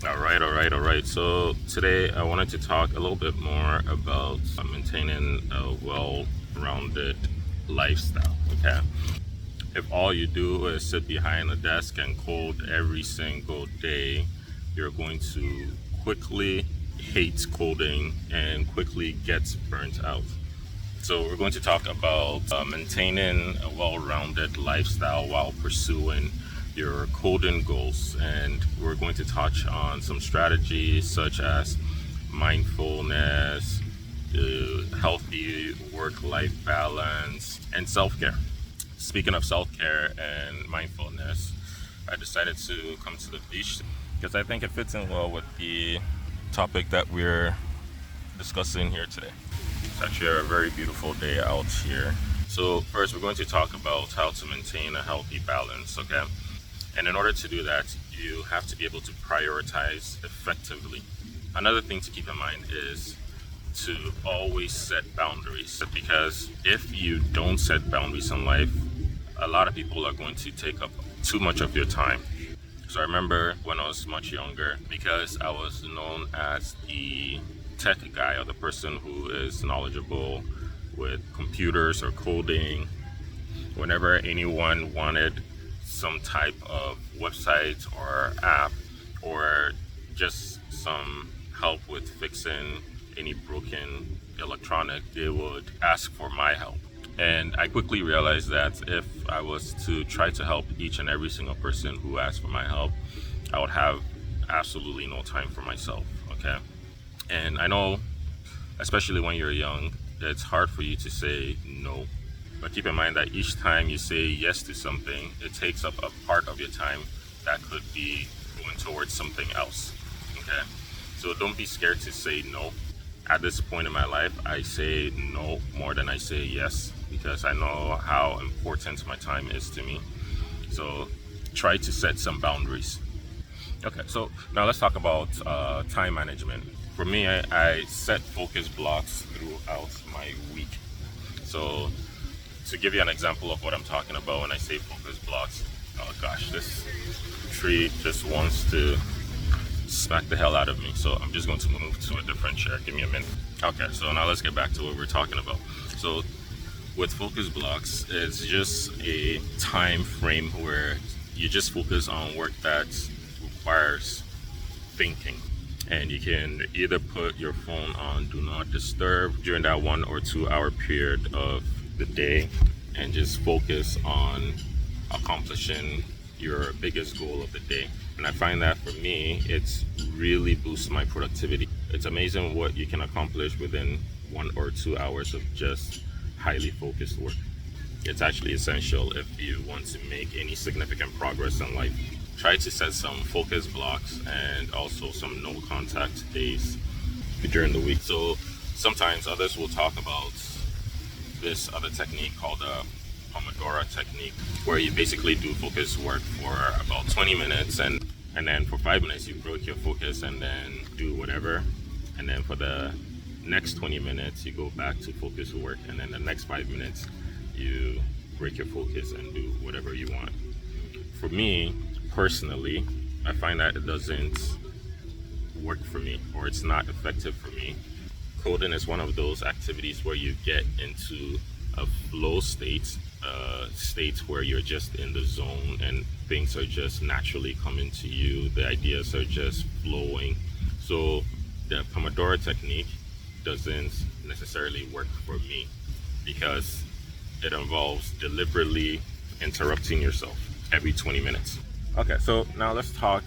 All right. So today I wanted to talk a little bit more about maintaining a well-rounded lifestyle. Okay. If all you do is sit behind a desk and code every single day, you're going to quickly hate coding and quickly get burnt out. So we're going to talk about maintaining a well-rounded lifestyle while pursuing your coding goals, and we're going to touch on some strategies such as mindfulness, healthy work-life balance, and self-care. Speaking of self-care and mindfulness, I decided to come to the beach because I think it fits in well with the topic that we're discussing here today. It's actually a very beautiful day out here. So, first, we're going to talk about how to maintain a healthy balance, okay? And in order to do that, you have to be able to prioritize effectively. Another thing to keep in mind is to always set boundaries because if you don't set boundaries in life, a lot of people are going to take up too much of your time. So I remember when I was much younger, because I was known as the tech guy or the person who is knowledgeable with computers or coding. Whenever anyone wanted some type of website or app or just some help with fixing any broken electronic, they would ask for my help. And I quickly realized that if I was to try to help each and every single person who asked for my help, I would have absolutely no time for myself. Okay. And I know, especially when you're young, it's hard for you to say no. But keep in mind that each time you say yes to something, it takes up a part of your time that could be going towards something else. Okay. So don't be scared to say no. At this point in my life, I say no more than I say yes because I know how important my time is to me. So try to set some boundaries. Okay, so now let's talk about time management. For me, I set focus blocks throughout my week. So to give you an example of what I'm talking about when I say focus blocks, oh gosh, this tree just wants to smack the hell out of me. So I'm just going to move to a different chair. Give me a minute. Okay, so now let's get back to what we're talking about. So with focus blocks, it's just a time frame where you just focus on work that requires thinking. And you can either put your phone on do not disturb during that 1 or 2 hour period of the day and just focus on accomplishing your biggest goal of the day. And I find that for me, it's really boosts my productivity. It's amazing what you can accomplish within 1 or 2 hours of just highly focused work. It's actually essential if you want to make any significant progress in life. Try to set some focus blocks and also some no contact days during the week. So sometimes others will talk about this other technique called the Pomodoro technique, where you basically do focus work for about 20 minutes and then for 5 minutes you break your focus and then do whatever. And then for the next 20 minutes you go back to focus work, and then the next 5 minutes you break your focus and do whatever you want. For me personally, I find that it doesn't work for me, or it's not effective for me. Coding is one of those activities where you get into a flow state, state where you're just in the zone and things are just naturally coming to you. The ideas are just flowing. So the Pomodoro technique doesn't necessarily work for me because it involves deliberately interrupting yourself every 20 minutes. Okay, so now let's talk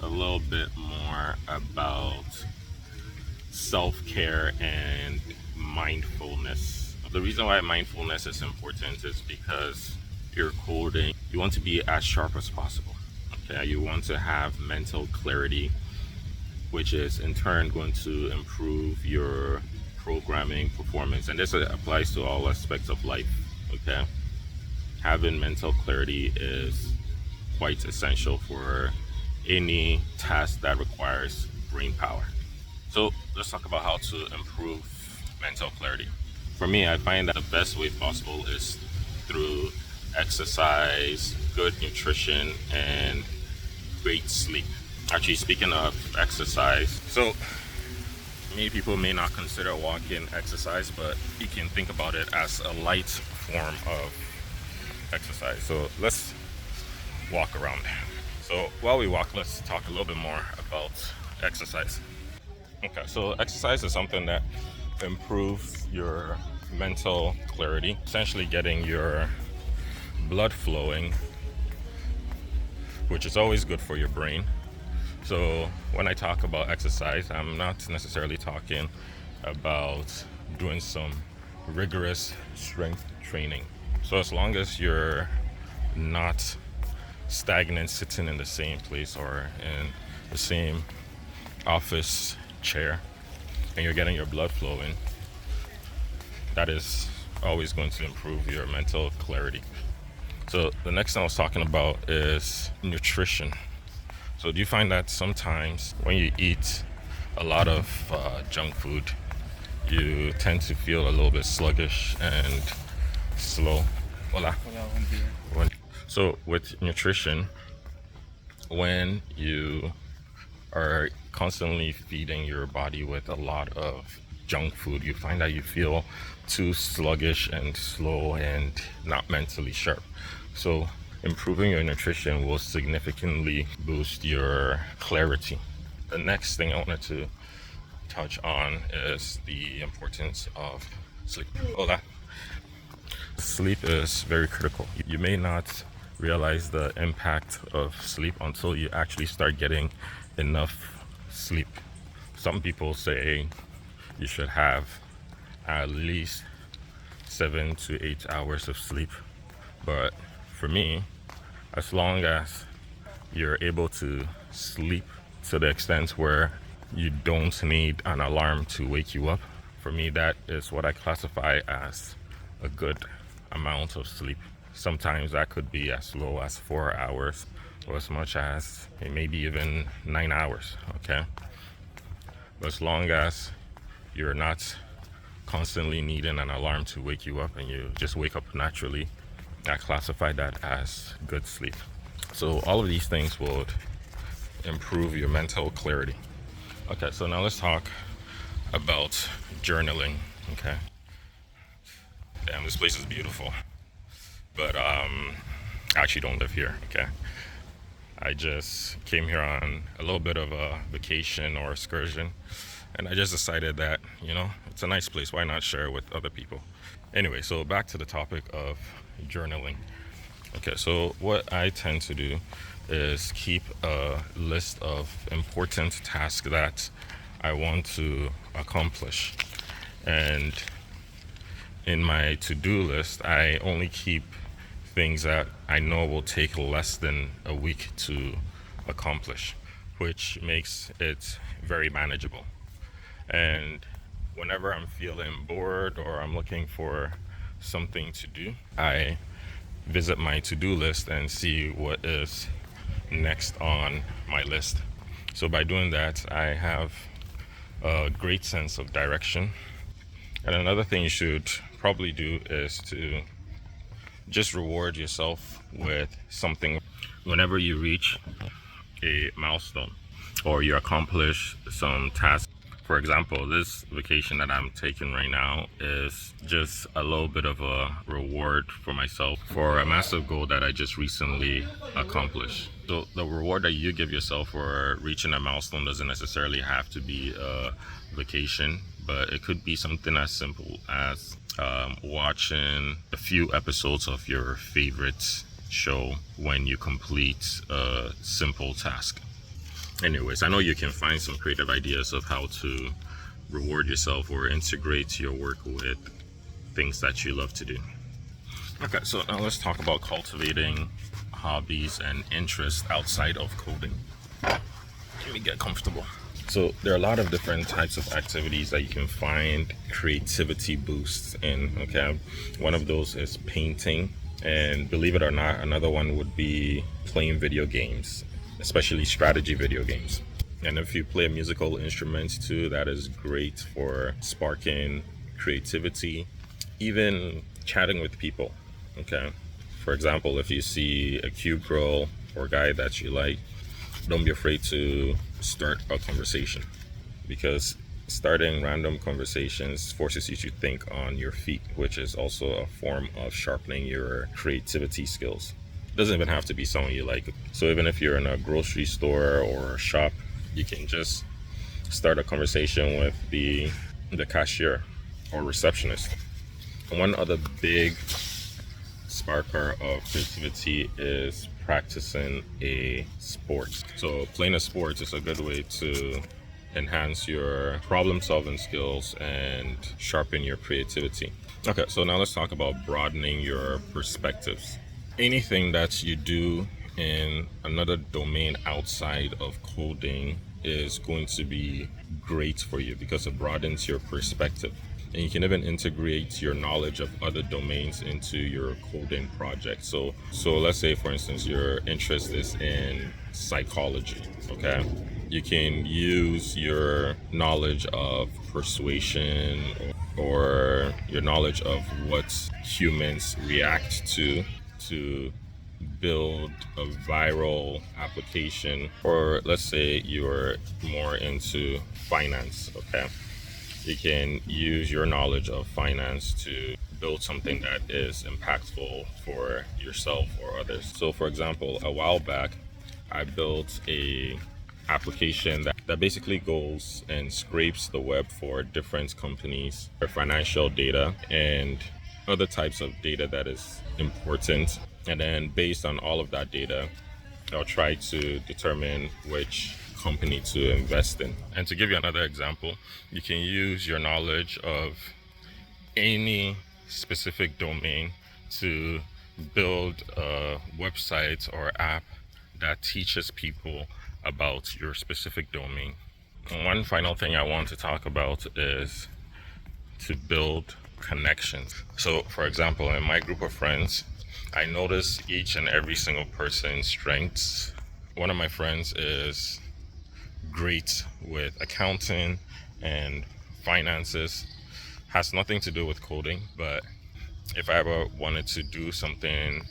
a little bit more about self-care and mindfulness. The reason why mindfulness is important is because you're coding, you want to be as sharp as possible. Okay, you want to have mental clarity, which is in turn going to improve your programming performance. And this applies to all aspects of life. Okay, having mental clarity is quite essential for any task that requires brain power. So let's talk about how to improve mental clarity. For me, I find that the best way possible is through exercise, good nutrition, and great sleep. Actually, speaking of exercise, so many people may not consider walking exercise, but you can think about it as a light form of exercise. So let's walk around. So while we walk, let's talk a little bit more about exercise. Okay, so exercise is something that improves your mental clarity, essentially getting your blood flowing, which is always good for your brain. So when I talk about exercise, I'm not necessarily talking about doing some rigorous strength training. So as long as you're not stagnant, sitting in the same place or in the same office chair, and you're getting your blood flowing, that is always going to improve your mental clarity. So the next thing I was talking about is nutrition. So do you find that sometimes when you eat a lot of junk food, you tend to feel a little bit sluggish and slow? Hola. So with nutrition, when you are constantly feeding your body with a lot of junk food, you find that you feel too sluggish and slow and not mentally sharp. So improving your nutrition will significantly boost your clarity. The next thing I wanted to touch on is the importance of sleep. Hola. Sleep is very critical. You may not realize the impact of sleep until you actually start getting enough sleep. Some people say you should have at least 7 to 8 hours of sleep, but for me, as long as you're able to sleep to the extent where you don't need an alarm to wake you up, for me, that is what I classify as a good amount of sleep. Sometimes that could be as low as 4 hours or as much as maybe even 9 hours, okay? But as long as you're not constantly needing an alarm to wake you up and you just wake up naturally, I classify that as good sleep. So all of these things would improve your mental clarity. Okay, so now let's talk about journaling, okay? Damn, this place is beautiful. But I actually don't live here, okay? I just came here on a little bit of a vacation or excursion, and I just decided that, it's a nice place. Why not share it with other people? Anyway, so back to the topic of journaling. Okay, so what I tend to do is keep a list of important tasks that I want to accomplish. And in my to-do list, I only keep things that I know will take less than a week to accomplish, which makes it very manageable. And whenever I'm feeling bored or I'm looking for something to do, I visit my to-do list and see what is next on my list. So by doing that, I have a great sense of direction. And another thing you should probably do is to just reward yourself with something whenever you reach a milestone or you accomplish some task. For example, this vacation that I'm taking right now is just a little bit of a reward for myself for a massive goal that I just recently accomplished. So the reward that you give yourself for reaching a milestone doesn't necessarily have to be a vacation, but it could be something as simple as watching a few episodes of your favorite show when you complete a simple task. Anyways, I know you can find some creative ideas of how to reward yourself or integrate your work with things that you love to do. Okay, so now let's talk about cultivating hobbies and interests outside of coding. Let me get comfortable. So there are a lot of different types of activities that you can find creativity boosts in, okay? One of those is painting, and believe it or not, another one would be playing video games, especially strategy video games. And if you play a musical instrument too, that is great for sparking creativity. Even chatting with people, okay? For example, if you see a cute girl or guy that you like, don't be afraid to start a conversation, because starting random conversations forces you to think on your feet, which is also a form of sharpening your creativity skills. It doesn't even have to be someone you like. So even if you're in a grocery store or a shop, you can just start a conversation with the cashier or receptionist. One other big sparker of creativity is practicing a sport. So playing a sport is a good way to enhance your problem solving skills and sharpen your creativity. Okay, so now let's talk about broadening your perspectives. Anything that you do in another domain outside of coding is going to be great for you because it broadens your perspective. And you can even integrate your knowledge of other domains into your coding project. So let's say, for instance, your interest is in psychology, okay? You can use your knowledge of persuasion or your knowledge of what humans react to build a viral application. Or let's say you're more into finance, okay? You can use your knowledge of finance to build something that is impactful for yourself or others. So for example, a while back, I built a application that basically goes and scrapes the web for different companies, their financial data and other types of data that is important. And then based on all of that data, I'll try to determine which company to invest in. And to give you another example, you can use your knowledge of any specific domain to build a website or app that teaches people about your specific domain. And one final thing I want to talk about is to build connections. So for example, in my group of friends, I notice each and every single person's strengths. One of my friends is great with accounting and finances, has nothing to do with coding, but if I ever wanted to do something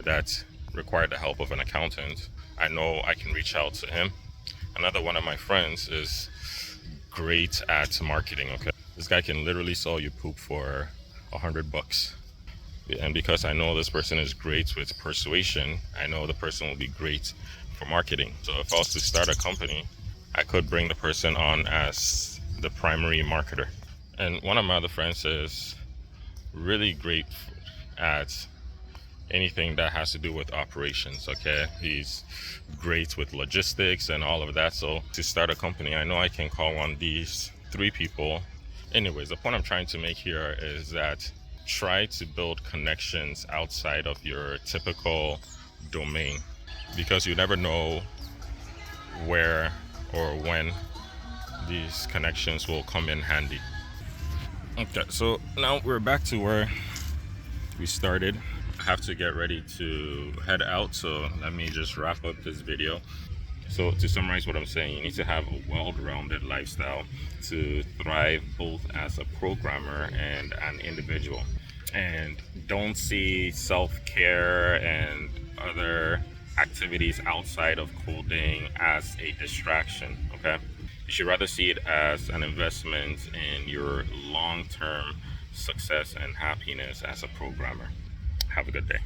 that required the help of an accountant, I know I can reach out to him. Another one of my friends is great at marketing, okay? This guy can literally sell you poop for $100. And because I know this person is great with persuasion, I know the person will be great for marketing. So if I was to start a company, I could bring the person on as the primary marketer. And one of my other friends is really great at anything that has to do with operations, okay? He's great with logistics and all of that. So to start a company, I know I can call on these three people. Anyways, the point I'm trying to make here is that try to build connections outside of your typical domain, because you never know where or when these connections will come in handy. Okay, so now we're back to where we started. I have to get ready to head out, so let me just wrap up this video. So to summarize what I'm saying, you need to have a well-rounded lifestyle to thrive both as a programmer and an individual. And don't see self-care and other activities outside of coding as a distraction, okay? You should rather see it as an investment in your long-term success and happiness as a programmer. Have a good day.